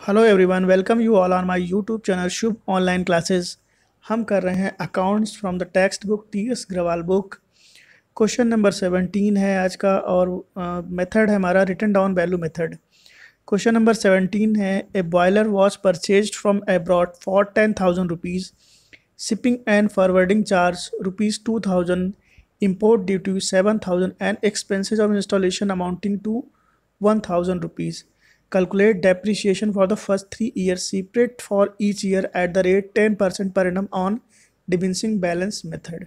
Hello everyone, welcome you all on my YouTube channel Shubh online classes. हम कर रहे हैं accounts from the text book T S Grewal book. Question number 17 है आज का और मेथड है हमारा written down value method. Question number 17 है a boiler was purchased from abroad for 10,000 rupees, shipping and forwarding charge ₹2,000, import duty 7,000 and expenses of installation amounting to 1,000 rupees. Calculate depreciation for the first 3 years separate for each year at the rate 10% per annum on diminishing balance method.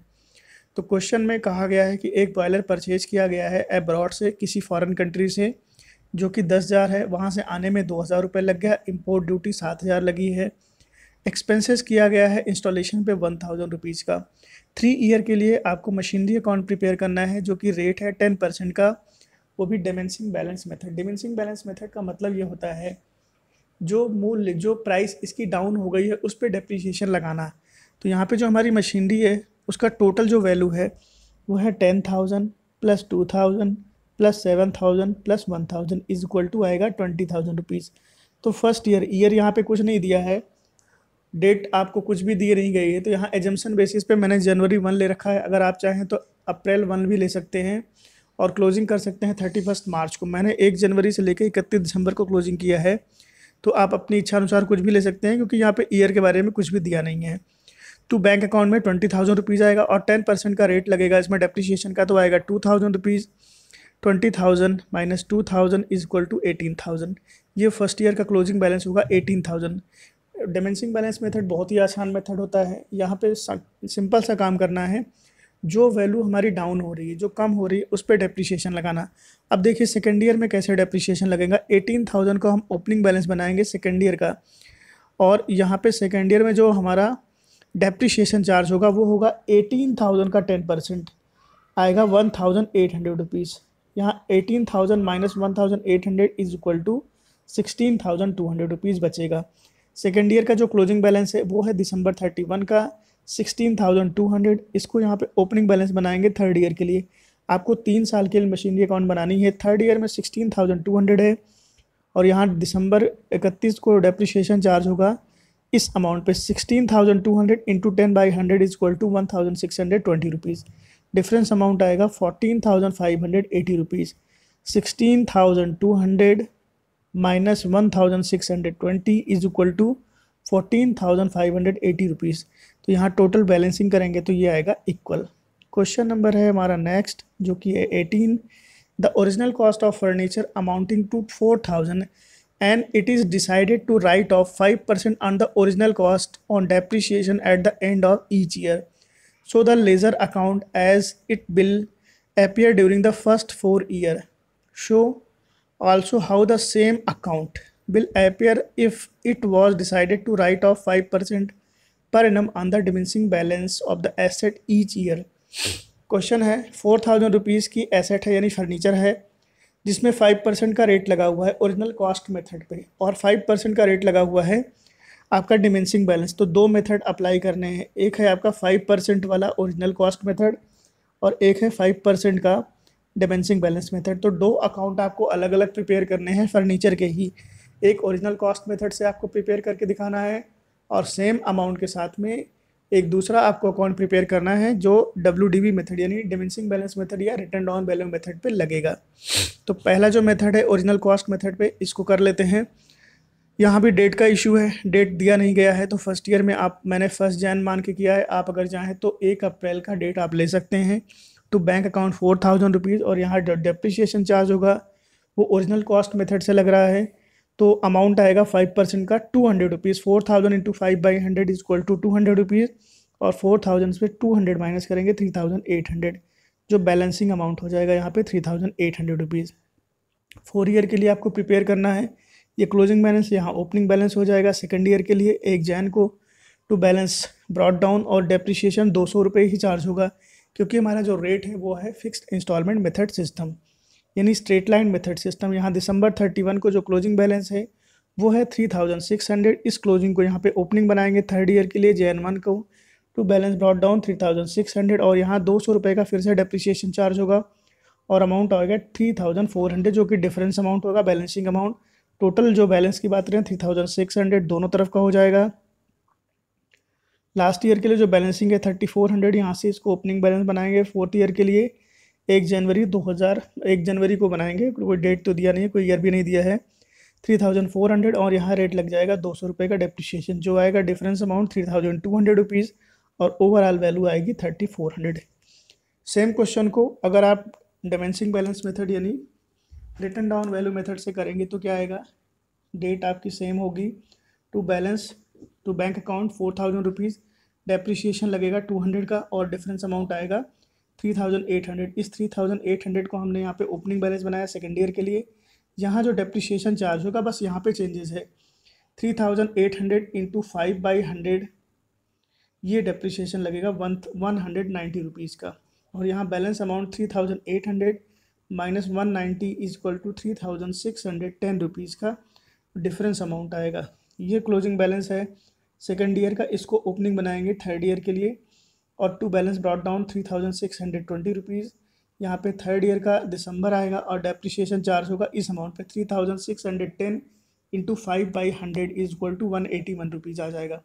तो question में कहा गया है कि एक boiler purchase किया गया है अब्रॉड से, किसी फॉरेन कंट्री से, जो कि 10,000 है। वहाँ से आने में 2,000 रुपये लग गया, इंपोर्ट ड्यूटी 7,000 लगी है, एक्सपेंसेस किया गया है इंस्टॉलेशन पे 1,000 रुपीज़ का। 3 ईयर के लिए आपको मशीनरी अकाउंट प्रिपेयर करना है जो कि रेट है 10% का, वो भी diminishing balance method. Diminishing balance method का मतलब ये होता है जो मूल्य, जो प्राइस इसकी डाउन हो गई है उस पर डेप्रीशिएशन लगाना। तो यहाँ पे जो हमारी मशीनरी है उसका टोटल जो वैल्यू है वो है 10,000 plus 2,000 plus 7,000 plus 1,000 is equal to आएगा 20,000 रुपीज़। तो फर्स्ट ईयर यहाँ पे कुछ नहीं दिया है, डेट आपको कुछ भी दी नहीं गई है, तो यहाँ एजम्पशन बेसिस पे मैंने जनवरी 1 ले रखा है। अगर आप चाहें तो अप्रैल 1 भी ले सकते हैं और क्लोजिंग कर सकते हैं 31 मार्च को। मैंने 1 जनवरी से लेकर 31 दिसंबर को क्लोजिंग किया है, तो आप अपनी इच्छा अनुसार कुछ भी ले सकते हैं क्योंकि यहाँ पे ईयर के बारे में कुछ भी दिया नहीं है। तो बैंक अकाउंट में 20,000 रुपीज़ आएगा और 10% का रेट लगेगा इसमें डेप्रीशिएशन का, तो आएगा 2,000 rupees. 20,000 minus 2,000 is equal to 18,000। ये फर्स्ट ईयर का क्लोजिंग बैलेंस होगा 18,000। डिमिनिशिंग बैलेंस मेथड बहुत ही आसान मेथड होता है। यहाँ पे सिंपल सा काम करना है, जो वैल्यू हमारी डाउन हो रही है, जो कम हो रही है, उस पर डेप्रीशिएशन लगाना। अब देखिए सेकेंड ईयर में कैसे डेप्रीशिएशन लगेगा। 18,000 को हम ओपनिंग बैलेंस बनाएंगे सेकेंड ईयर का, और यहाँ पे सेकेंड ईयर में जो हमारा डेप्रीशिएशन चार्ज होगा वो होगा 18,000 का 10% आएगा 1,800 रुपीज़। यहाँ 18,000 minus 1,800 is equal to 16,200 rupees बचेगा। सेकेंड ईयर का जो क्लोजिंग बैलेंस है वो है दिसंबर 31 का 16,200। इसको यहाँ पे ओपनिंग बैलेंस बनाएंगे थर्ड ईयर के लिए। आपको 3 साल के लिए मशीनरी अकाउंट बनानी है। थर्ड ईयर में 16,200 है और यहाँ दिसंबर 31 को डेप्रीशिएशन चार्ज होगा इस अमाउंट पे 16,200 into 10/100 is equal to 1,620 rupees. Difference amount आएगा 14,580 rupees. 16,200 minus 1,620 is equal to 14,580 rupees. तो यहाँ टोटल बैलेंसिंग करेंगे तो ये आएगा इक्वल। क्वेश्चन नंबर है हमारा नेक्स्ट, जो कि है 18। The original cost of furniture amounting to 4,000 and it is decided to write off 5% on the original cost on depreciation at the end of each year. So the ledger account as it will appear during the first 4 years. Show also how the same account will appear if it was decided to write off 5% per annum on the diminishing balance of the asset each year. Question है 4,000 rupees की asset है यानी furniture है, जिसमें 5% का rate लगा हुआ है ओरिजिनल कॉस्ट मेथड पे और 5% का रेट लगा हुआ है आपका डिमिनिशिंग बैलेंस। तो दो मेथड अप्लाई करने हैं, एक है आपका 5% वाला ओरिजिनल कॉस्ट मेथड और एक है 5% का डिमिनिशिंग बैलेंस मेथड। तो दो अकाउंट आपको अलग अलग प्रिपेयर करने हैं फर्नीचर के ही। एक ओरिजिनल कॉस्ट मेथड से आपको प्रिपेयर करके दिखाना है और सेम अमाउंट के साथ में एक दूसरा आपको अकाउंट प्रिपेयर करना है जो WDB मेथड यानी डिमिनिशिंग बैलेंस मेथड या रिटन डाउन वैल्यू मेथड पे लगेगा। तो पहला जो मेथड है ओरिजिनल कॉस्ट मेथड पे, इसको कर लेते हैं। यहाँ भी डेट का इशू है, डेट दिया नहीं गया है। तो फर्स्ट ईयर में मैंने 1 जनवरी मान के किया है। आप अगर चाहें तो 1 अप्रैल का डेट आप ले सकते हैं। तो बैंक अकाउंट 4,000 रुपीज़ और यहाँ डेप्रीशिएशन चार्ज होगा वो ओरिजिनल कॉस्ट मेथड से लग रहा है। तो अमाउंट आएगा 5% का 200 rupees. 4,000 into 5/100 is equal to 200 rupees और 4,000 से 200 माइनस करेंगे 3,800, जो बैलेंसिंग अमाउंट हो जाएगा यहाँ पे 3,800 रुपीज़। 4 ईयर के लिए आपको प्रिपेयर करना है। ये क्लोजिंग बैलेंस यहाँ ओपनिंग बैलेंस हो जाएगा सेकेंड ईयर के लिए 1 जनवरी को। टू बैलेंस ब्रॉड डाउन और डेप्रीशिएशन 200 रुपये ही चार्ज होगा क्योंकि हमारा जो रेट है वो है फिक्स्ड इंस्टॉलमेंट मेथड सिस्टम यानी स्ट्रेट लाइन मेथड सिस्टम। यहाँ दिसंबर 31 को जो क्लोजिंग बैलेंस है वो है 3,600। इस क्लोजिंग को यहाँ पे ओपनिंग बनाएंगे थर्ड ईयर के लिए Jan 1 को। टू बैलेंस ब्रॉड डाउन 3,600 और यहाँ 200 रुपये का फिर से डेप्रीशिएशन चार्ज होगा और अमाउंट आएगा 3,400 जो कि डिफरेंस अमाउंट होगा बैलेंसिंग अमाउंट। टोटल जो बैलेंस की बात करें 3600 दोनों तरफ का हो जाएगा। लास्ट ईयर के लिए जो बैलेंसिंग है 3400, यहाँ से इसको ओपनिंग बैलेंस बनाएंगे। फोर्थ ईयर के लिए 1 जनवरी को बनाएंगे, कोई डेट तो दिया नहीं है, कोई ईयर भी नहीं दिया है। 3400 और यहाँ रेट लग जाएगा 200 रुपये का डेप्रिशिएशन, जो आएगा डिफरेंस अमाउंट 3200 रुपीज़ और ओवरऑल वैल्यू आएगी 3400। सेम क्वेश्चन को अगर आप डिमेंसिंग बैलेंस मेथड यानी रिटन डाउन वैल्यू मेथड से करेंगे तो क्या आएगा, डेट आपकी सेम होगी। To bank account 4000 rupees, depreciation लगेगा 200 का और डिफरेंस अमाउंट आएगा 3800। इस 3800 को हमने यहाँ पे ओपनिंग बैलेंस बनाया सेकेंड ईयर के लिए। यहाँ जो डेप्रिशिएशन चार्ज होगा बस यहाँ पे चेंजेस है, 3800 इंटू 5/100 ये डेप्रिशिएशन लगेगा 190 रुपीज़ का। और यहाँ balance amount 3800 minus 190 is equal to 3610 rupees का डिफरेंस अमाउंट आएगा। ये क्लोजिंग बैलेंस है सेकेंड ईयर का, इसको ओपनिंग बनाएंगे थर्ड ईयर के लिए। और to balance brought down 3620 rupees, यहाँ पे थर्ड ईयर का दिसंबर आएगा और डेप्रिशिएशन चार्ज होगा इस अमाउंट पे 3610 into 5/100 is equal to 181 rupees आ जाएगा।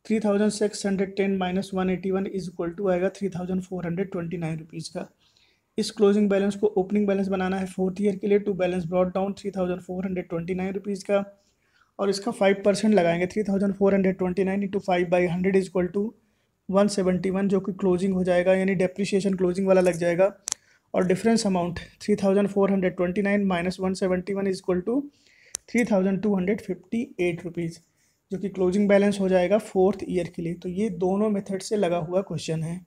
3610 माइनस 181 इज इक्वल टू आएगा 3429 रुपीज़ का। इस क्लोजिंग बैलेंस को ओपनिंग बैलेंस बनाना है फोर्थ ईयर के लिए। To balance brought down 3429 rupees का और इसका 5% लगाएंगे, 3429 इंटू 5/100 इज इक्वल टू 171, जो कि क्लोजिंग हो जाएगा, यानी डेप्रिशिएशन क्लोजिंग वाला लग जाएगा। और difference amount 3429 minus 171 is equal to 3258 rupees, जो कि क्लोजिंग बैलेंस हो जाएगा फोर्थ ईयर के लिए। तो ये दोनों मेथड से लगा हुआ क्वेश्चन है।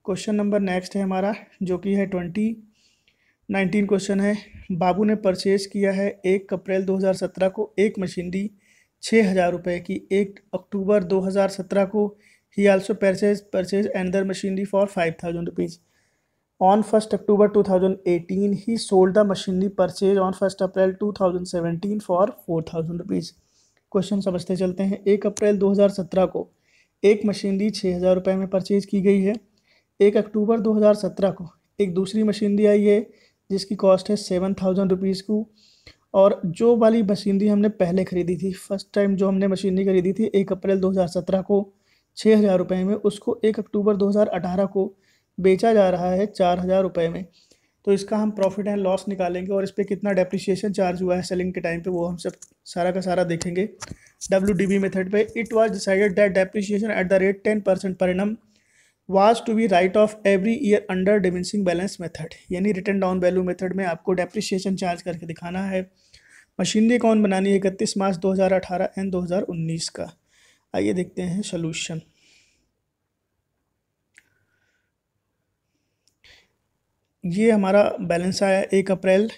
क्वेश्चन नंबर नेक्स्ट है हमारा, जो कि है 2019 क्वेश्चन है। बाबू ने परचेज़ किया है 1 अप्रैल 2017 को एक मशीनरी 6000 रुपये की। 1 अक्टूबर 2017 को ही also purchase another machinery for 5000 rupees. On 1 October 2018 he sold the machinery purchase on 1 April 2017 for 4000 rupees. Question समझते चलते हैं। 1 अप्रैल 2017 को एक मशीनरी 6000 रुपये में परचेज की गई है। 1 अक्टूबर 2017 को एक दूसरी मशीनरी आई है जिसकी कॉस्ट है 7000 रुपीज़ को। और जो वाली मशीनरी हमने पहले ख़रीदी थी, फर्स्ट टाइम जो हमने मशीनरी खरीदी थी 1 अप्रैल 2017 को 6000 रुपये में, उसको 1 अक्टूबर 2018 को बेचा जा रहा है 4000 रुपये में। तो इसका हम प्रॉफिट एंड लॉस निकालेंगे और इस पर कितना डेप्रिशिएशन चार्ज हुआ है सेलिंग के टाइम पे, वो हम सब सारा का सारा देखेंगे WDV मेथड पे। It was decided that depreciation at the rate 10% per annum was to be write off every year under diminishing balance method, यानी रिटन डाउन वैल्यू मेथड में आपको डेप्रिशिएशन चार्ज करके दिखाना है। मशीनरी कौन बनानी है 31 मार्च 2018 एंड 2019 का। आइए देखते हैं सोल्यूशन। ये हमारा बैलेंस आया 1 अप्रैल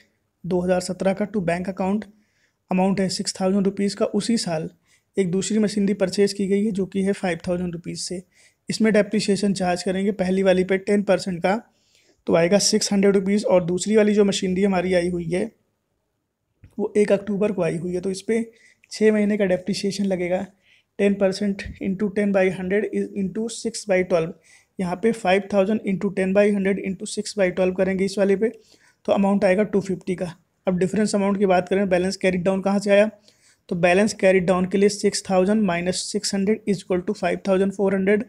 2017 का टू बैंक अकाउंट, अमाउंट है 6000 रुपीज़ का। उसी साल एक दूसरी मशीनरी परचेज़ की गई है जो कि है 5000 रुपीज़ से। इसमें डेप्रिशिएशन चार्ज करेंगे पहली वाली पे 10% का, तो आएगा 600 रुपीज़। और दूसरी वाली जो मशीनरी हमारी आई हुई है वो 1 अक्टूबर को आई हुई है, तो इस पर 6 महीने का डेप्रिशिएशन लगेगा। 10% इंटू 10/100 इंटू 6/12, यहाँ पे 5000 इंटू 10/100 इंटू 6/12 करेंगे इस वाले पे, तो अमाउंट आएगा 250 का। अब डिफरेंस अमाउंट की बात करें, बैलेंस कैरिड डाउन कहाँ से आया, तो बैलेंस कैरिड डाउन के लिए 6000 minus 600 is equal to 5400,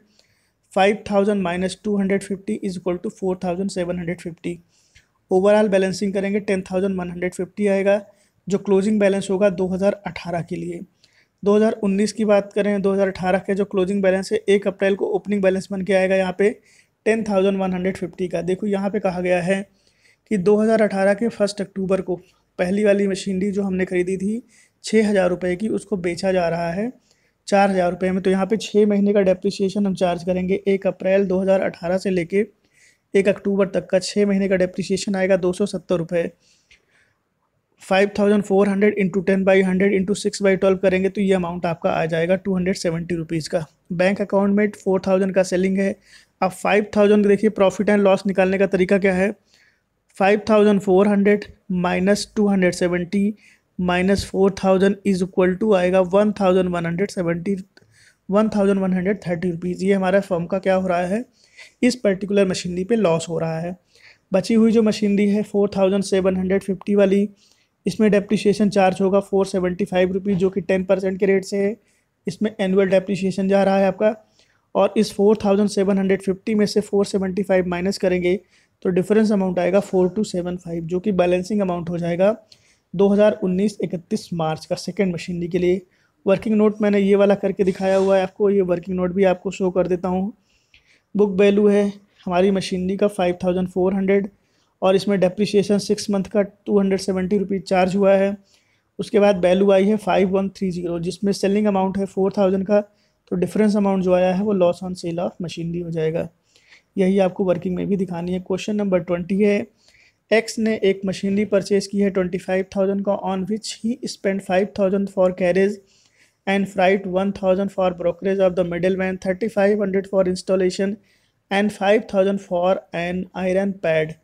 5000 minus 250 is equal to 4750। Overall balancing करेंगे 10150 आएगा, जो क्लोजिंग बैलेंस होगा 2018 के लिए। 2019 की बात करें, 2018 के जो क्लोजिंग बैलेंस है 1 अप्रैल को ओपनिंग बैलेंस बन के आएगा यहाँ पे 10150 का। देखो यहाँ पे कहा गया है कि 2018 के 1 अक्टूबर को पहली वाली मशीनरी जो हमने खरीदी थी 6000 रुपये की, उसको बेचा जा रहा है 4000 रुपये में। तो यहाँ पे 6 महीने का डेप्रिशिएशन हम चार्ज करेंगे। 1 अप्रैल 2018 से लेके 1 अक्टूबर तक का 6 महीने का डेप्रिशिएशन आएगा 270 रुपये। 5400 इंटू 10/100 इंटू 6/12 करेंगे तो ये अमाउंट आपका आ जाएगा 270 रुपीज़ का। बैंक अकाउंट में 4000 का सेलिंग है। अब 5000 देखिए, प्रॉफिट एंड लॉस निकालने का तरीका क्या है, 5400 minus 270 minus 4000 is equal to आएगा 1130 रुपीज़। ये हमारा फर्म का क्या हो रहा है, इस पर्टिकुलर मशीनरी पे लॉस हो रहा है। बची हुई जो मशीनरी है 4750 वाली, इसमें डेप्रिसिएशन चार्ज होगा 475 रुपीज़, जो कि 10% के रेट से है। इसमें एनुअल डेप्रिसिएशन जा रहा है आपका, और इस 4750 में से 475 माइनस करेंगे तो डिफरेंस अमाउंट आएगा 4275, जो कि बैलेंसिंग अमाउंट हो जाएगा 2019-31 मार्च का सेकेंड मशीनरी के लिए। वर्किंग नोट मैंने ये वाला करके दिखाया हुआ है आपको, ये वर्किंग नोट भी आपको शो कर देता हूँ। बुक वैल्यू है हमारी मशीनरी का 5400, और इसमें डेप्रिसिएशन 6 मंथ का 270 रुपीज़ चार्ज हुआ है। उसके बाद वैल्यू आई है 5130, जिसमें सेलिंग अमाउंट है 4000 का, तो डिफरेंस अमाउंट जो आया है वो loss on sale of machinery हो जाएगा। यही आपको वर्किंग में भी दिखानी है। क्वेश्चन नंबर 20 है, एक्स ने एक मशीनरी परचेज की है 25,000 का, on which he spend 5,000 for carriage and freight 1,000 for brokerage of the middle man, 3,500 for installation and 5,000 for an iron pad.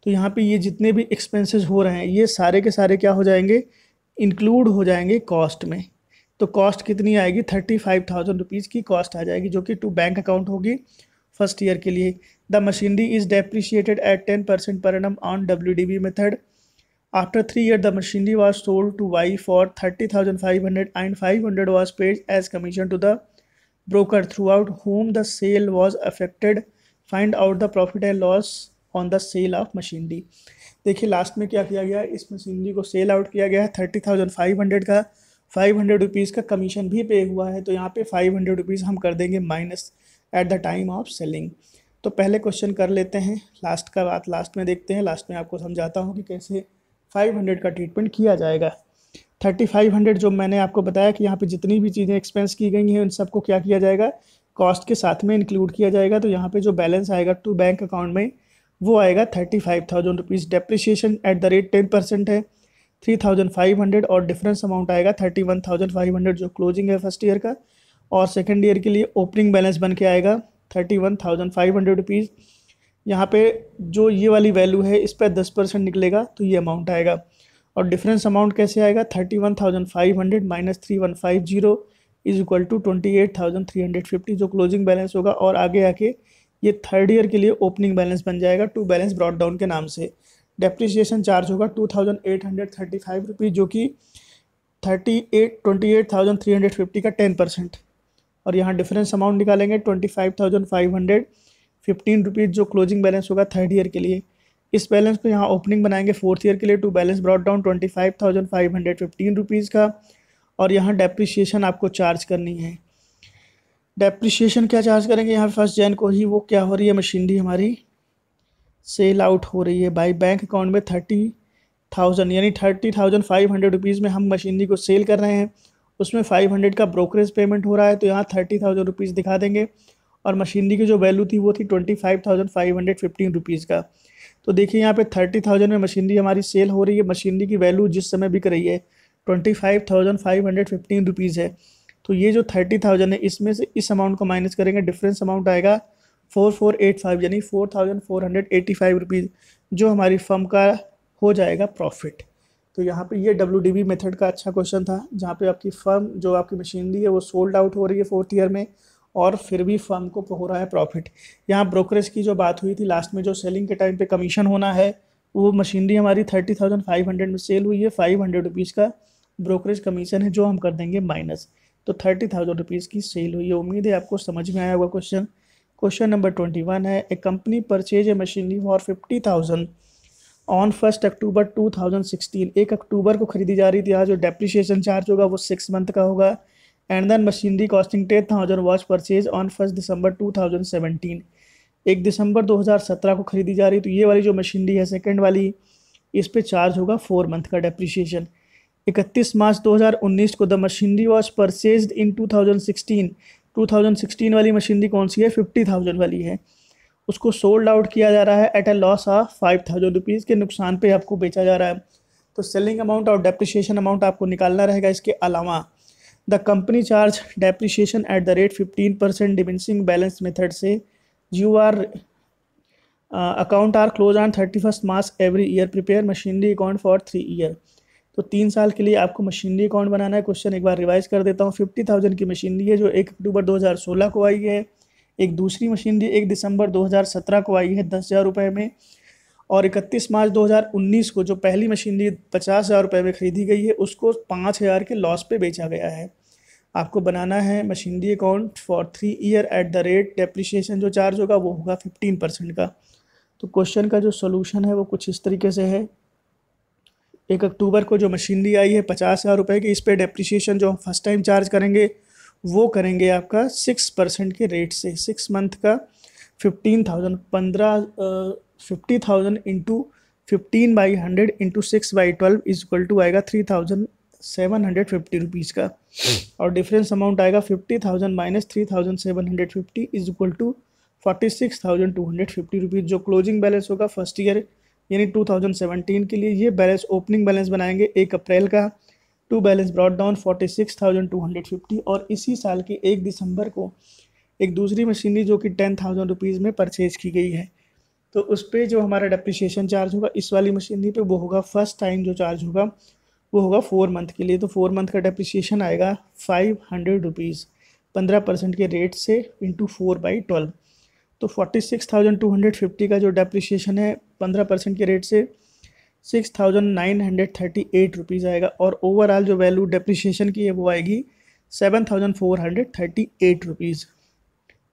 तो यहाँ पे ये जितने भी एक्सपेंसेस हो रहे हैं ये सारे के सारे क्या हो जाएंगे, इंक्लूड हो जाएंगे कॉस्ट में। तो कॉस्ट कितनी आएगी, 35,000 रुपीज़ की कॉस्ट आ जाएगी, जो कि टू बैंक अकाउंट होगी फर्स्ट ईयर के लिए। The machinery is depreciated at 10% per annum on WDV method. After 3 years the machinery was sold to Y for 30,500 and 500 was paid as commission to the broker throughout whom the sale was affected. Find out the profit and loss on the sale of machinery। देखिए last में क्या किया गया है, इस machinery को sell out किया गया है 30,500 का, 500 रुपीज़ का कमीशन भी पे हुआ है, तो यहाँ पे 500 रुपीज़ हम कर देंगे minus at the time of selling. तो पहले क्वेश्चन कर लेते हैं, लास्ट का बात लास्ट में देखते हैं। लास्ट में आपको समझाता हूँ कि कैसे 500 का ट्रीटमेंट किया जाएगा। 3500 जो मैंने आपको बताया कि यहाँ पे जितनी भी चीज़ें एक्सपेंस की गई हैं उन सबको क्या किया जाएगा, कॉस्ट के साथ में इंक्लूड किया जाएगा। तो यहाँ पे जो बैलेंस आएगा टू बैंक अकाउंट में वो आएगा 35,000 rupees. Depreciation at the rate 10% है 3,500, और डिफरेंस अमाउंट आएगा 31,500 जो क्लोजिंग है फर्स्ट ईयर का, और सेकेंड ईयर के लिए ओपनिंग बैलेंस बन के आएगा 31,500 रुपीज़। यहाँ पे जो ये वाली वैल्यू है इस पर 10% निकलेगा तो ये अमाउंट आएगा, और डिफरेंस अमाउंट कैसे आएगा, 31,500 माइनस 3150 इज इक्वल टू 28,350 जो क्लोजिंग बैलेंस होगा, और आगे आके ये थर्ड ईयर के लिए ओपनिंग बैलेंस बन जाएगा टू बैलेंस ब्रॉट डाउन के नाम से। डेप्रिसिएशन चार्ज होगा 2,835 रुपीज़, जो कि 28,350 का 10%, और यहाँ डिफरेंस अमाउंट निकालेंगे 25,515 रुपीज़ जो क्लोजिंग बैलेंस होगा थर्ड ईयर के लिए। इस बैलेंस को यहाँ ओपनिंग बनाएंगे फोर्थ ईयर के लिए to balance brought down 25,515 rupees का, और यहाँ डेप्रिसिएशन आपको चार्ज करनी है। डेप्रिसिएशन क्या चार्ज करेंगे यहाँ 1 जनवरी को ही, वो क्या हो रही है, मशीनरी हमारी सेल आउट हो रही है बाई बैंक अकाउंट में 30,000 यानी 30,500 रुपीज़ में हम मशीनरी को सेल कर रहे हैं, उसमें 500 का ब्रोकरेज पेमेंट हो रहा है, तो यहाँ 30,000 रुपीज़ दिखा देंगे, और मशीनरी की जो वैल्यू थी वो थी 25,515 रुपीज़ का। तो देखिए यहाँ पे 30,000 में मशीनरी हमारी सेल हो रही है, मशीनरी की वैल्यू जिस समय बिक रही है 25,515 रुपीज़ है। तो ये जो 30,000 है इसमें से इस अमाउंट को माइनस करेंगे, डिफरेंस अमाउंट आएगा 4485 यानी 4,485 रुपीज़, जो हमारी फर्म का हो जाएगा प्रॉफिट। तो यहाँ पे ये WDV मेथड का अच्छा क्वेश्चन था, जहाँ पे आपकी फर्म जो आपकी मशीनरी है वो सोल्ड आउट हो रही है फोर्थ ईयर में, और फिर भी फर्म को हो रहा है प्रॉफिट। यहाँ ब्रोकरेज की जो बात हुई थी लास्ट में, जो सेलिंग के टाइम पे कमीशन होना है, वो मशीनरी हमारी 30,500 में सेल हुई है, 500 रुपीज़ का ब्रोकरेज कमीशन है जो हम कर देंगे माइनस, तो 30,000 रुपीज़ की सेल हुई है। उम्मीद है आपको समझ में आया होगा क्वेश्चन। क्वेश्चन नंबर 21 है, a company purchase a machinery for 50,000 on 1 October 2016। 1 October को खरीदी जा रही थी, यहाँ जो डेप्रिसिएशन चार्ज होगा वो 6 मंथ का होगा, and then machinery costing 10,000 was purchase on 1 दिसंबर 2017। 1 दिसंबर 2017 को खरीदी जा रही, तो ये वाली जो मशीनरी है सेकंड वाली, इस पे चार्ज होगा 4 मंथ का डेप्रिसिएशन। 31 मार्च 2019 को द मशीनरी वॉज परचेज्ड इन 2016 वाली मशीनरी कौन सी है, 50,000 वाली है, उसको सोल्ड आउट किया जा रहा है at a loss of 5,000 rupees के नुकसान पे आपको बेचा जा रहा है। तो सेलिंग अमाउंट और डेप्रिसिएशन अमाउंट आपको निकालना रहेगा। इसके अलावा the company charge depreciation at the rate 15% diminishing balance method से your account are close on 31 March every year, prepare machinery account for 3 year. तो 3 साल के लिए आपको मशीनरी अकाउंट बनाना है। क्वेश्चन एक बार रिवाइज कर देता हूँ। 50,000 की मशीनरी है जो 1 अक्टूबर 2016 को आई है, एक दूसरी मशीनरी 1 दिसंबर 2017 को आई है 10,000 रुपये में, और 31 मार्च 2019 को जो पहली मशीनरी 50,000 रुपये में खरीदी गई है उसको 5,000 के लॉस पे बेचा गया है। आपको बनाना है machinery account for 3 year eight the rate depreciation जो चार्ज होगा वो होगा 15% का। तो क्वेश्चन का जो सोल्यूशन है वो कुछ इस तरीके से है। 1 अक्टूबर को जो मशीनरी आई है 50,000 रुपये की, इस पर डेप्रिसिएशन जो हम फर्स्ट टाइम चार्ज करेंगे वो करेंगे आपका 6% के रेट से। 6 मंथ का 50,000 into 15/100 into 6/12 is equal to आएगा 3,750 रुपीज़ का। और डिफरेंस अमाउंट आएगा 50,000 minus 3,750 is equal to 46,250 rupees. जो क्लोजिंग बैलेंस होगा फर्स्ट ईयर यानी 2017 के लिए, ये बैलेंस ओपनिंग बैलेंस बनाएंगे 1 अप्रैल का। टू बैलेंस ब्रॉट डाउन 46,250 और इसी साल के 1 दिसंबर को एक दूसरी मशीनरी जो कि 10,000 रुपीज़ में परचेज की गई है। तो उस पर जो हमारा डेप्रिसिएशन चार्ज होगा इस वाली मशीनरी पे वो होगा फर्स्ट टाइम जो चार्ज होगा वो होगा 4 मंथ के लिए। तो 4 मंथ का डेप्रिसिएशन आएगा 500 रुपीज़ 15% के रेट से इंटू 4/12। तो 46,250 का जो डेप्रिसिएशन है 15% के रेट से 6,938 रुपीज़ आएगा। और ओवरऑल जो वैल्यू डेप्रिसिएशन की है वो आएगी 7,438 रुपीज़।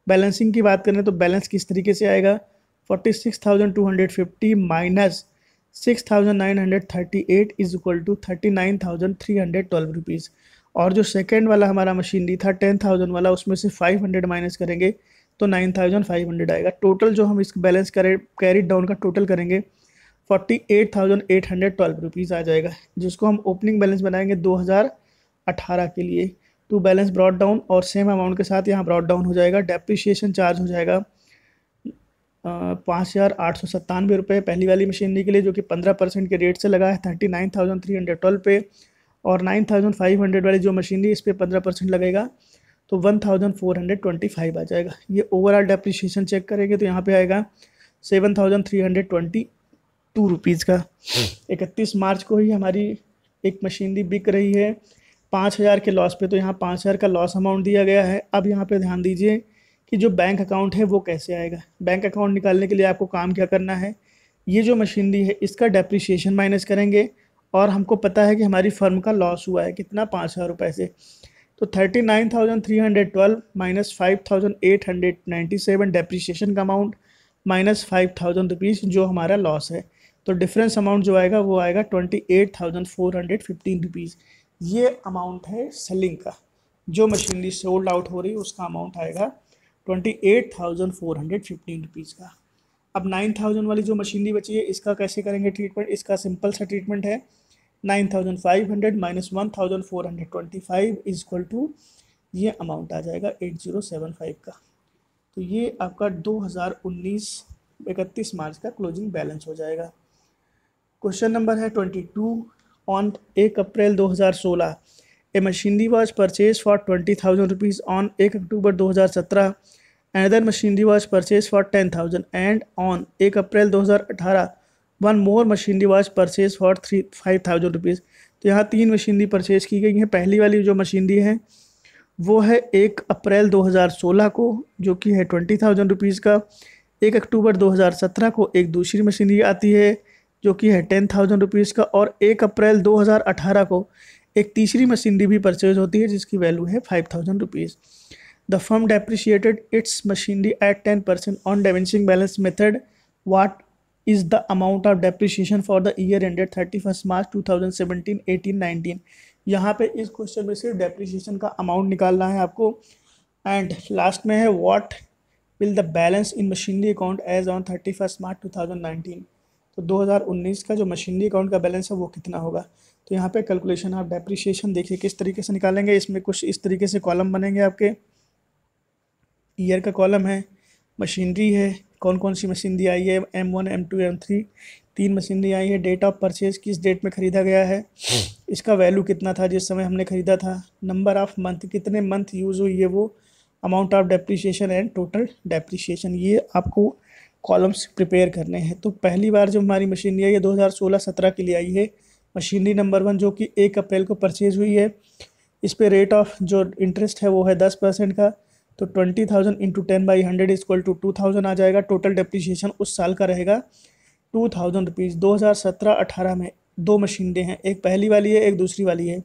बैलेंसिंग की बात करें तो बैलेंस किस तरीके से आएगा, 46,250 minus 6,938 is equal to 39,312 rupees. और जो सेकेंड वाला हमारा मशीनरी था 10,000 वाला, उसमें से 500 माइनस करेंगे तो 9,500 आएगा। टोटल जो हम इस बैलेंस कैरिड डाउन का टोटल करेंगे 48,812 रुपीज़ आ जाएगा, जिसको हम ओपनिंग बैलेंस बनाएंगे 2018 के लिए। टू बैलेंस ब्रॉट डाउन और सेम अमाउंट के साथ यहाँ ब्रॉट डाउन हो जाएगा। डेप्रिसिएशन चार्ज हो जाएगा 5,897 रुपये पहली वाली मशीनरी के लिए, जो कि 15% के रेट से लगा है 39,312 पे। और 9,500 वाली जो मशीनरी इस पर 15% लगेगा तो 1,425 आ जाएगा। ये ओवरऑल डेप्रिसिएशन चेक करेंगे तो यहाँ पे आएगा 7,322 रुपीज़ का। 31 मार्च को ही हमारी एक मशीनरी बिक रही है 5,000 के लॉस पे, तो यहाँ 5,000 का लॉस अमाउंट दिया गया है। अब यहाँ पे ध्यान दीजिए कि जो बैंक अकाउंट है वो कैसे आएगा। बैंक अकाउंट निकालने के लिए आपको काम क्या करना है, ये जो मशीनरी है इसका डेप्रिसिएशन माइनस करेंगे और हमको पता है कि हमारी फर्म का लॉस हुआ है कितना, 5,000 रुपये से। तो 39,312 माइनस 5,897 डेप्रिसिएशन का अमाउंट माइनस 5,000 रुपीज़ जो हमारा लॉस है। तो डिफरेंस अमाउंट जो आएगा वो आएगा 28,415 रुपीज़। ये अमाउंट है सेलिंग का। जो मशीनरी सोल्ड आउट हो रही है उसका अमाउंट आएगा 28,415 रुपीज़ का। अब 9,000 वाली जो मशीनरी बची है इसका कैसे करेंगे ट्रीटमेंट। इसका सिंपल सा ट्रीटमेंट है 9,500 माइनस 1,425 इज इक्वल टू ये अमाउंट आ जाएगा 8075 का। तो ये आपका 2019 31 मार्च का क्लोजिंग बैलेंस हो जाएगा। क्वेश्चन नंबर है 22। On 1 April 2016 A machinery was purchase for 20,000 rupees. On 1 October 2017 another machinery was purchase for 10,000 and on 1 April 2018 one more machinery was purchase for 5,000 rupees. तो यहाँ 3 मशीनरी परचेज की गई हैं। पहली वाली जो मशीनरी है वो है 1 अप्रैल 2016 को जो कि है 20,000 रुपीज़ का। 1 अक्टूबर 2017 को एक दूसरी मशीनरी आती है जो कि है 10,000 रुपीज़ का। और 1 अप्रैल 2018 को एक तीसरी मशीनरी भी परचेज होती है जिसकी वैल्यू है 5,000 rupees. The firm depreciated it's machinery at 10% on dividend balance method. What is the amount of depreciation for the year ended 31 मार्च 2017, 18, 19। यहाँ पे इस क्वेश्चन में सिर्फ डेप्रिसिएशन का अमाउंट निकालना है आपको। एंड लास्ट में है what will the balance in machinery account as on 31 March 2019। तो 2019 का जो मशीनरी अकाउंट का बैलेंस है वो कितना होगा। तो यहाँ पे कैलकुलेशन ऑफ डेप्रिसिएशन देखिए किस तरीके से निकालेंगे। इसमें कुछ इस तरीके से कॉलम बनेंगे आपके। ईयर का कॉलम है, मशीनरी है, कौन कौन सी मशीनरी आई है, M1, M2, M3 3 मशीनरी आई है। डेट ऑफ परचेज किस डेट में ख़रीदा गया है, इसका वैल्यू कितना था जिस समय हमने ख़रीदा था, नंबर ऑफ़ मंथ कितने मंथ यूज़ हुई है वो, amount of depreciation and total depreciation. ये आपको कॉलम्स प्रिपेयर करने हैं। तो पहली बार जो हमारी मशीनरी आई है 2016-17 के लिए आई है। मशीनरी नंबर 1 जो कि 1 अप्रैल को परचेज हुई है। इस पे रेट ऑफ जो इंटरेस्ट है वो है 10% का। तो 20,000 इंटू 10/100 इक्वल टू 2,000 आ जाएगा। टोटल डेप्रिसिएशन उस साल का रहेगा ₹2000। 2017-18 में दो मशीनरी हैं, एक पहली वाली है, एक दूसरी वाली है।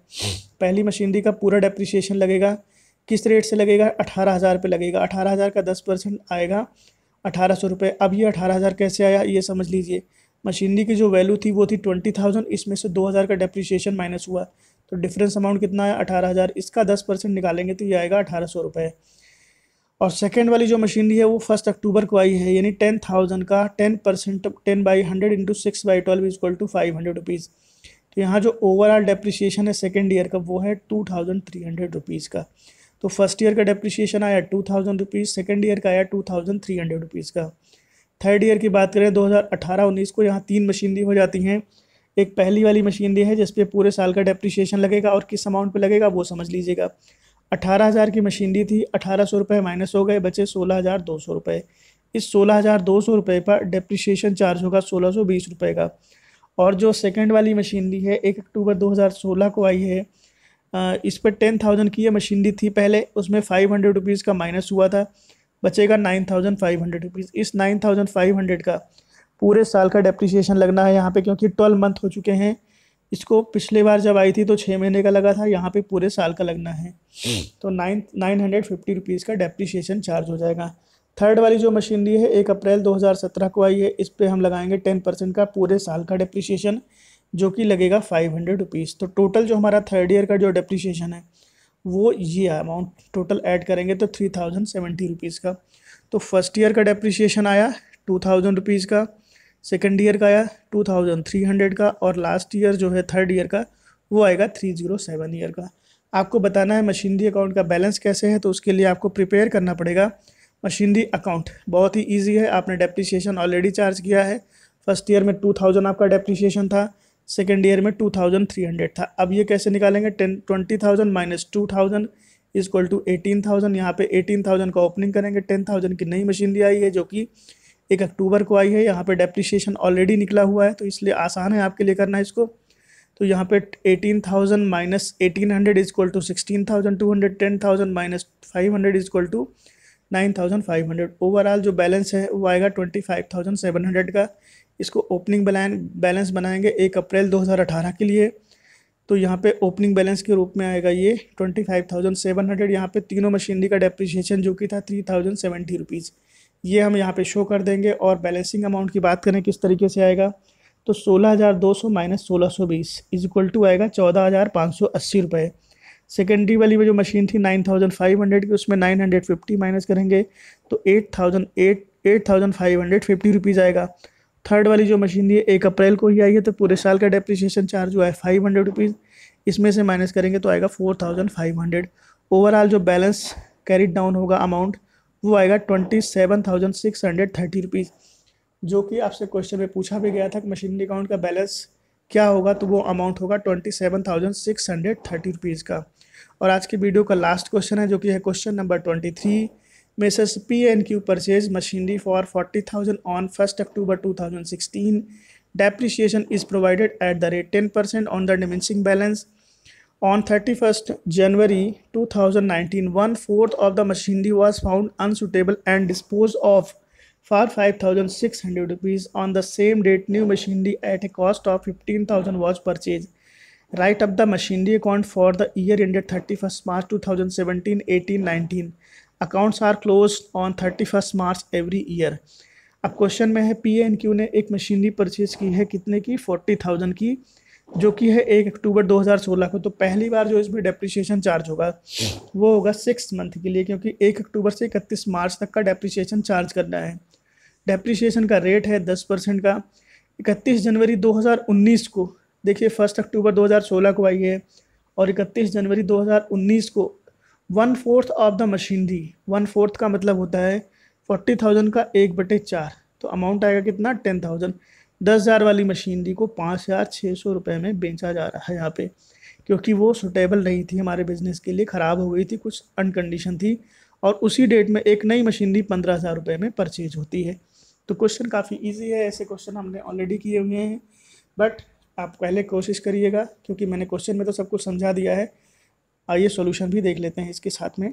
पहली मशीनरी का पूरा डेप्रिसिएशन लगेगा, किस रेट से लगेगा? 18,000 पे लगेगा। 18,000 का 10% आएगा 1,800 रुपये। अब ये 18,000 कैसे आया ये समझ लीजिए। मशीनरी की जो वैल्यू थी वो थी 20,000, इसमें से 2,000 का डेप्रिसिएशन माइनस हुआ, तो डिफरेंस अमाउंट कितना आया? 18,000। इसका 10% निकालेंगे तो ये आएगा 1,800 रुपये। और सेकेंड वाली जो मशीनरी है वो 1 अक्टूबर को आई है, यानी 10,000 का 10%, 10/100 इंटू 6/12 इक्वल टू 500 रुपीज़। तो यहाँ जो ओवरऑल डेप्रिसिएशन है सेकेंड ईयर का वो है 2,300 रुपीज़ का। तो फर्स्ट ईयर का डेप्रिसिएशन आया 2,000 रुपीज़, सेकेंड ईयर का आया 2,300 रुपीज़ का। थर्ड ईयर की बात करें 2018-19 को, यहाँ 3 मशीनरी हो जाती हैं। एक पहली वाली मशीनरी है जिस पे पूरे साल का डेप्रिसिएशन लगेगा, और किस अमाउंट पे लगेगा वो समझ लीजिएगा। 18,000 की मशीनरी थी, 1,800 रुपये माइनस हो गए, बचे 16,200 रुपये। इस 16,200 रुपये पर डेप्रिसिएशन चार्ज होगा 1,620 रुपये का। और जो सेकंड वाली मशीनरी है 1 अक्टूबर 2016 को आई है, इस पर 10,000 की ये मशीनरी थी पहले, उसमें 500 रुपीज़ का माइनस हुआ था, बचेगा 9,500 रुपीज़। इस 9,500 का पूरे साल का डेप्रिसिएशन लगना है यहाँ पे, क्योंकि 12 मंथ हो चुके हैं। इसको पिछले बार जब आई थी तो 6 महीने का लगा था, यहाँ पे पूरे साल का लगना है। तो 950 रुपीज़ का डेप्रिसिएशन चार्ज हो जाएगा। थर्ड वाली जो मशीनरी है 1 अप्रैल 2017 को आई है, इस पर हम लगाएंगे 10% का पूरे साल का डेप्रिसिएशन, जो कि लगेगा 500 रुपीज़। तो टोटल जो हमारा थर्ड ईयर का जो डेप्रिसिएशन है वो ये अमाउंट टोटल ऐड करेंगे तो 3,070 रुपीज़ का। तो फर्स्ट ईयर का डेप्रिसिएशन आया 2,000 रुपीज़ का, सेकेंड ईयर का आया 2,300 का, और लास्ट ईयर जो है थर्ड ईयर का वो आएगा 307 ईयर का। आपको बताना है मशीनरी अकाउंट का बैलेंस कैसे है, तो उसके लिए आपको प्रिपेयर करना पड़ेगा मशीनरी अकाउंट। बहुत ही ईजी है, आपने डेप्रिसिएशन ऑलरेडी चार्ज किया है। फर्स्ट ईयर में 2,000 आपका डेप्रिसिएशन था, सेकेंड ईयर में 2,300 था। अब ये कैसे निकालेंगे? 20,000 माइनस 2,000 इक्वल टू 18,000। यहाँ पे 18,000 का ओपनिंग करेंगे, 10,000 की नई मशीनरी आई है जो कि 1 अक्टूबर को आई है। यहाँ पे डेप्रिसिएशन ऑलरेडी निकला हुआ है, तो इसलिए आसान है आपके लिए करना इसको। तो यहाँ पे 18,000 minus 1,800 equal to 16,200, 10,000 minus 500 equal to 9,500। Overall जो बैलेंस है वो आएगा 25,700 का। इसको ओपनिंग बैलेंस बनाएंगे 1 अप्रैल 2018 के लिए, तो यहाँ पे ओपनिंग बैलेंस के रूप में आएगा ये 25,700। यहाँ पे तीनों मशीनरी का डेप्रिसिएशन जो कि था 3,070 रुपीज़, ये हम यहाँ पे शो कर देंगे। और बैलेंसिंग अमाउंट की बात करें किस तरीके से आएगा, तो 16,200 माइनस 1,620 इज इक्वल टू आएगा 14,580 रुपये। सेकेंडरी वाली वो जो मशीन थी 9,500 की, उसमें 950 माइनस करेंगे तो 8,550 रुपीज़ आएगा। थर्ड वाली जो मशीनरी है 1 अप्रैल को ही आई है, तो पूरे साल का डेप्रिसिएशन चार्ज हुआ है 500 रुपीज़, इसमें से माइनस करेंगे तो आएगा 4,500। ओवरऑल जो बैलेंस कैरिड डाउन होगा अमाउंट वो आएगा 27,630 रुपीज़, जो कि आपसे क्वेश्चन में पूछा भी गया था कि मशीनरी अकाउंट का बैलेंस क्या होगा, तो वो अमाउंट होगा 27,630 रुपीज़ का। और आज की वीडियो का लास्ट क्वेश्चन है जो कि है question number 23। Messrs P&Q purchase machinery for 40,000 on 1st October 2016. Depreciation is provided at the rate 10% on the diminishing balance. On 31st January 2019, 1/4 of the machinery was found unsuitable and disposed of for 5,600 rupees. On the same date, new machinery at a cost of 15,000 was purchased. Write up the machinery account for the year ended 31st March 2017, 18, 19. Accounts are closed on 31st March every year. अब question में है P&Q ने एक machinery purchase की है कितने की? 40,000 की, जो कि है 1 अक्टूबर 2016 को। तो पहली बार जो इसमें डेप्रिसिएशन चार्ज होगा वो होगा 6 मंथ के लिए, क्योंकि 1 अक्टूबर से 31 मार्च तक का डेप्रिसिएशन चार्ज करना है। डेप्रिसिएशन का रेट है 10% का। 31 जनवरी 2019 को, देखिए 1 अक्टूबर 2016 को आई है, और 31 जनवरी 2019 को 1/4 ऑफ द मशीनरी, 1/4 का मतलब होता है 40,000 का 1/4, तो अमाउंट आएगा कितना? 10,000। 10,000 वाली मशीनरी को 5,600 रुपये में बेचा जा रहा है यहाँ पे, क्योंकि वो सुटेबल नहीं थी हमारे बिजनेस के लिए, ख़राब हो गई थी, कुछ अनकंडीशन थी। और उसी डेट में एक नई मशीनरी 15,000 रुपये में परचेज होती है। तो क्वेश्चन काफ़ी ईजी है, ऐसे क्वेश्चन हमने ऑलरेडी किए हुए हैं, बट आप पहले कोशिश करिएगा, क्योंकि मैंने क्वेश्चन में तो सब कुछ समझा दिया है। आइए सॉल्यूशन भी देख लेते हैं इसके साथ में।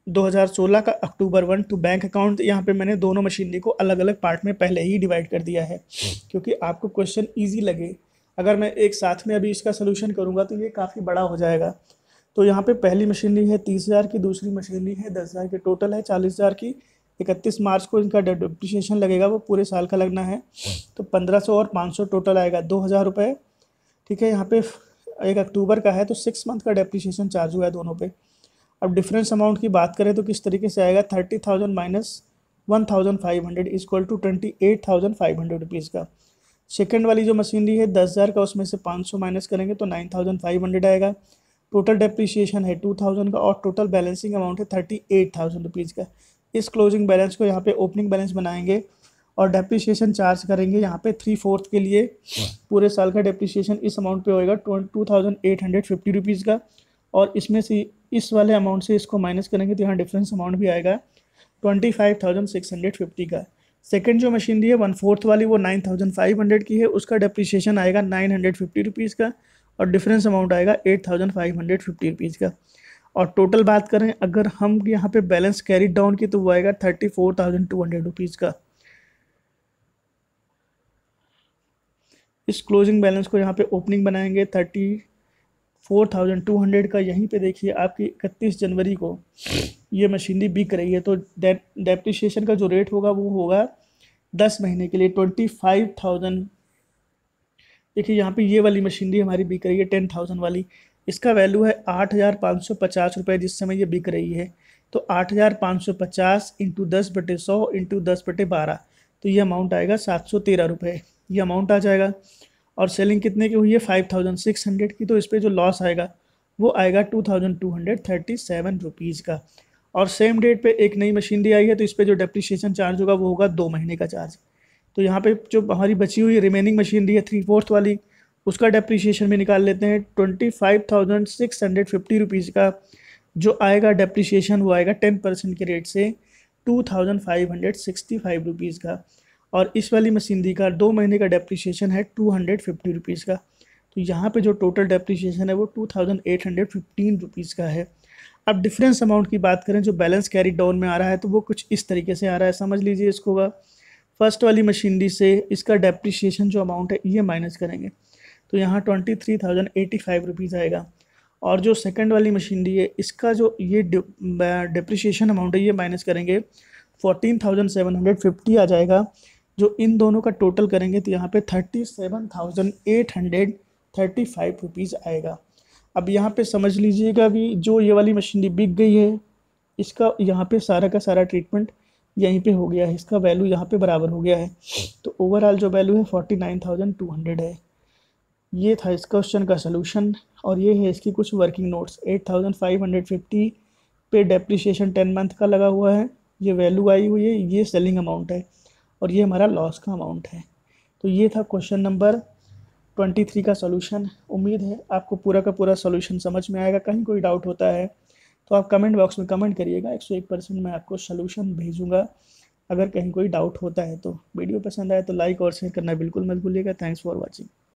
2016 का अक्टूबर 1 टू बैंक अकाउंट। यहाँ पे मैंने दोनों मशीनरी को अलग अलग पार्ट में पहले ही डिवाइड कर दिया है क्योंकि आपको क्वेश्चन इजी लगे। अगर मैं एक साथ में अभी इसका सोल्यूशन करूँगा तो ये काफ़ी बड़ा हो जाएगा। तो यहाँ पे पहली मशीनरी है 30,000 की, दूसरी मशीनरी है 10,000 की, टोटल है 40,000 की। 31 मार्च को इनका डिप्रिशिएशन लगेगा, वो पूरे साल का लगना है। तो 1500 और 500 टोटल आएगा 2,000 रुपये। ठीक है, यहाँ पे 1 अक्टूबर का है तो 6 मंथ का डेप्रिशिएशन चार्ज हुआ है दोनों पे। अब डिफरेंस अमाउंट की बात करें तो किस तरीके से आएगा, 30,000 माइनस 1,500 इक्वल टू 28,500 रुपीज़ का। सेकेंड वाली जो मशीनरी है 10,000 का, उसमें से 500 माइनस करेंगे तो 9,500 आएगा। टोटल डेप्रिशिएशन है 2,000 का और टोटल बैलेंसिंग अमाउंट है 38,000 रुपीज़ का। इस क्लोजिंग बैलेंस को यहाँ पे ओपनिंग बैलेंस बनाएंगे और डेप्रिशिएशन चार्ज करेंगे यहाँ पे 3/4 के लिए। पूरे साल का डेप्रिशिएशन इस अमाउंट पे होएगा 2,850 रुपीज़ का। और इसमें से इस वाले अमाउंट से इसको माइनस करेंगे तो यहाँ डिफरेंस अमाउंट भी आएगा 25,650 का। सेकेंड जो मशीनरी है 1/4 वाली, वो 9,500 की है, उसका डेप्रिशिएशन आएगा 950 रुपीज़ का और डिफरेंस अमाउंट आएगा 8,550 रुपीज़ का। और टोटल बात करें अगर हम यहाँ पे बैलेंस कैरी डाउन की तो वो आएगा 34,200 रुपीज़ का। इस क्लोजिंग बैलेंस को यहाँ पे ओपनिंग बनाएंगे 34,200 का। यहीं पे देखिए आपकी 31 जनवरी को ये मशीनरी बिक रही है तो डेप्रिशिएशन का जो रेट होगा वो होगा 10 महीने के लिए 25,000। देखिए यहाँ पे ये वाली मशीनरी हमारी बिक रही है 10,000 वाली, इसका वैल्यू है 8,550 रुपये जिस समय ये बिक रही है। तो 8,550 इंटू 10/100 इंटू 10/12, तो ये अमाउंट आएगा 713 रुपये, ये अमाउंट आ जाएगा। और सेलिंग कितने की हुई है 5,600 की, तो इस पर जो लॉस आएगा वो आएगा 2,237 रुपीज़ का। और सेम डेट पे एक नई मशीनरी आई है तो इस पर जो डेप्रिशिएशन चार्ज होगा वो होगा 2 महीने का चार्ज। तो यहाँ पे जो हमारी बची हुई रिमेनिंग मशीनरी है 3/4 वाली, उसका डेप्रिशिएशन भी निकाल लेते हैं 25,650 रुपीज़ का। जो आएगा डेप्रिशिएशन वो आएगा 10% के रेट से 2,565 रुपीज़ का। और इस वाली मशीनरी का 2 महीने का डेप्रिशिएशन है 250 रुपीज़ का। तो यहाँ पे जो टोटल डेप्रिशिएशन है वो 2,815 रुपीज़ का है। अब डिफरेंस अमाउंट की बात करें जो बैलेंस कैरी डाउन में आ रहा है तो वो कुछ इस तरीके से आ रहा है, समझ लीजिए इसको। फर्स्ट वाली मशीनरी से इसका डेप्रिशिएशन जो अमाउंट है ये माइनस करेंगे तो यहाँ 23,085 रुपीज़ आएगा। और जो सेकंड वाली मशीनरी है इसका जो ये डेप्रिशिएशन अमाउंट है ये माइनस करेंगे 14,750 आ जाएगा। जो इन दोनों का टोटल करेंगे तो यहाँ पे 37,835 रुपीज़ आएगा। अब यहाँ पे समझ लीजिएगा भी जो ये वाली मशीनरी बिक गई है इसका यहाँ पे सारा का सारा ट्रीटमेंट यहीं पे हो गया है, इसका वैल्यू यहाँ पे बराबर हो गया है। तो ओवरऑल जो वैल्यू है 49,200 है। ये था इस क्वेश्चन का सलूशन और ये है इसकी कुछ वर्किंग नोट्स। 8,550 पे डेप्रिशिएशन 10 मंथ का लगा हुआ है, ये वैल्यू आई हुई है, ये सेलिंग अमाउंट है और ये हमारा लॉस का अमाउंट है। तो ये था क्वेश्चन नंबर 23 का सॉल्यूशन। उम्मीद है आपको पूरा का पूरा सॉल्यूशन समझ में आएगा। कहीं कोई डाउट होता है तो आप कमेंट बॉक्स में कमेंट करिएगा, 101% मैं आपको सॉल्यूशन भेजूंगा अगर कहीं कोई डाउट होता है तो। वीडियो पसंद आए तो लाइक और शेयर करना बिल्कुल मत भूलिएगा। Thanks for watching.